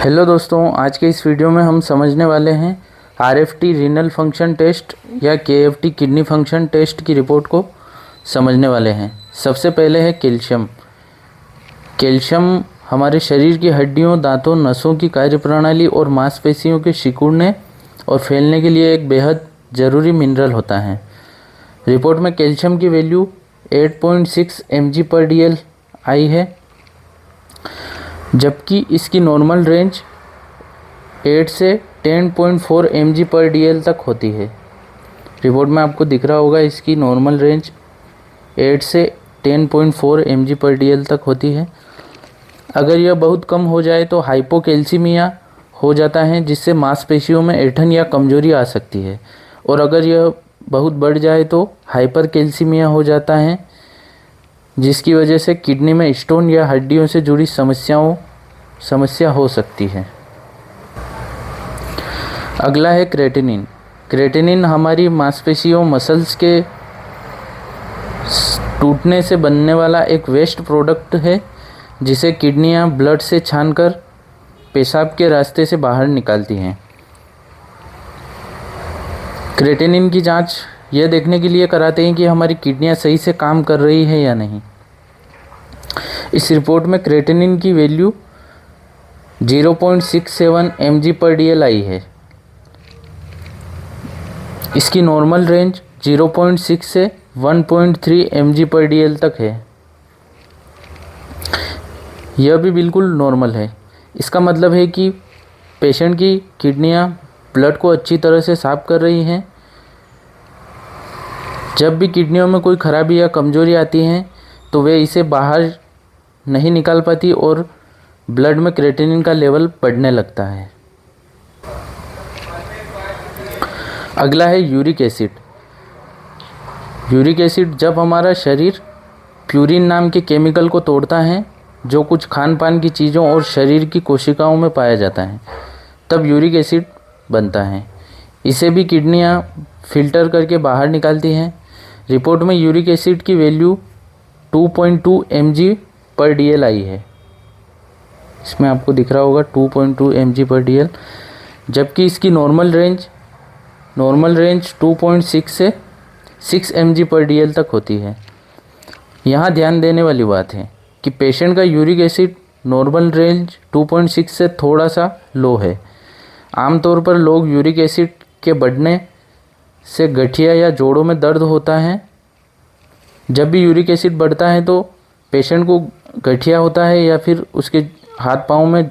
Hello दोस्तों, आज के इस वीडियो में हम समझने वाले हैं आरएफटी रीनल फंक्शन टेस्ट या केएफटी किडनी फंक्शन टेस्ट की रिपोर्ट को समझने वाले हैं। सबसे पहले है कैल्शियम। कैल्शियम हमारे शरीर की हड्डियों, दांतों, नसों की कार्यप्रणाली और मांसपेशियों के सिकुड़ने और फैलने के लिए एक बेहद ज़रूरी मिनरल होता है। रिपोर्ट में कैल्शियम की वैल्यू 8.6 mg/dl आई है, जबकि इसकी नॉर्मल रेंज 8 से 10.4 mg/dl तक होती है। रिपोर्ट में आपको दिख रहा होगा इसकी नॉर्मल रेंज 8 से 10.4 mg/dl तक होती है। अगर यह बहुत कम हो जाए तो हाइपोकैल्सीमिया हो जाता है, जिससे मांसपेशियों में ऐंठन या कमजोरी आ सकती है। और अगर यह बहुत बढ़ जाए तो हाइपरकैल्सीमिया हो जाता है, जिसकी वजह से किडनी में स्टोन या हड्डियों से जुड़ी समस्या हो सकती है। अगला है क्रेटिनिन। क्रेटिनिन हमारी मांसपेशियों, मसल्स के टूटने से बनने वाला एक वेस्ट प्रोडक्ट है, जिसे किडनियां ब्लड से छानकर पेशाब के रास्ते से बाहर निकालती हैं। क्रेटिनिन की जांच यह देखने के लिए कराते हैं कि हमारी किडनियां सही से काम कर रही है या नहीं। इस रिपोर्ट में क्रेटिनिन की वैल्यू 0.67 mg/dl आई है। इसकी नॉर्मल रेंज 0.6 से 1.3 mg/dl तक है। यह भी बिल्कुल नॉर्मल है। इसका मतलब है कि पेशेंट की किडनियां ब्लड को अच्छी तरह से साफ कर रही हैं। जब भी किडनियों में कोई खराबी या कमजोरी आती है तो वे इसे बाहर नहीं निकाल पाती और ब्लड में क्रेटिनिन का लेवल बढ़ने लगता है। अगला है यूरिक एसिड। यूरिक एसिड जब हमारा शरीर प्यूरिन नाम के केमिकल को तोड़ता है, जो कुछ खान पान की चीज़ों और शरीर की कोशिकाओं में पाया जाता है, तब यूरिक एसिड बनता है। इसे भी किडनियां फिल्टर करके बाहर निकालती हैं। रिपोर्ट में यूरिक एसिड की वैल्यू 2.2 mg/dl आई है। इसमें आपको दिख रहा होगा 2.2 mg/dl, जबकि इसकी नॉर्मल रेंज 2.6 से 6 mg/dl तक होती है। यहाँ ध्यान देने वाली बात है कि पेशेंट का यूरिक एसिड नॉर्मल रेंज 2.6 से थोड़ा सा लो है। आमतौर पर लोग यूरिक एसिड के बढ़ने से गठिया या जोड़ों में दर्द होता है। जब भी यूरिक एसिड बढ़ता है तो पेशेंट को गठिया होता है या फिर उसके हाथ पाँव में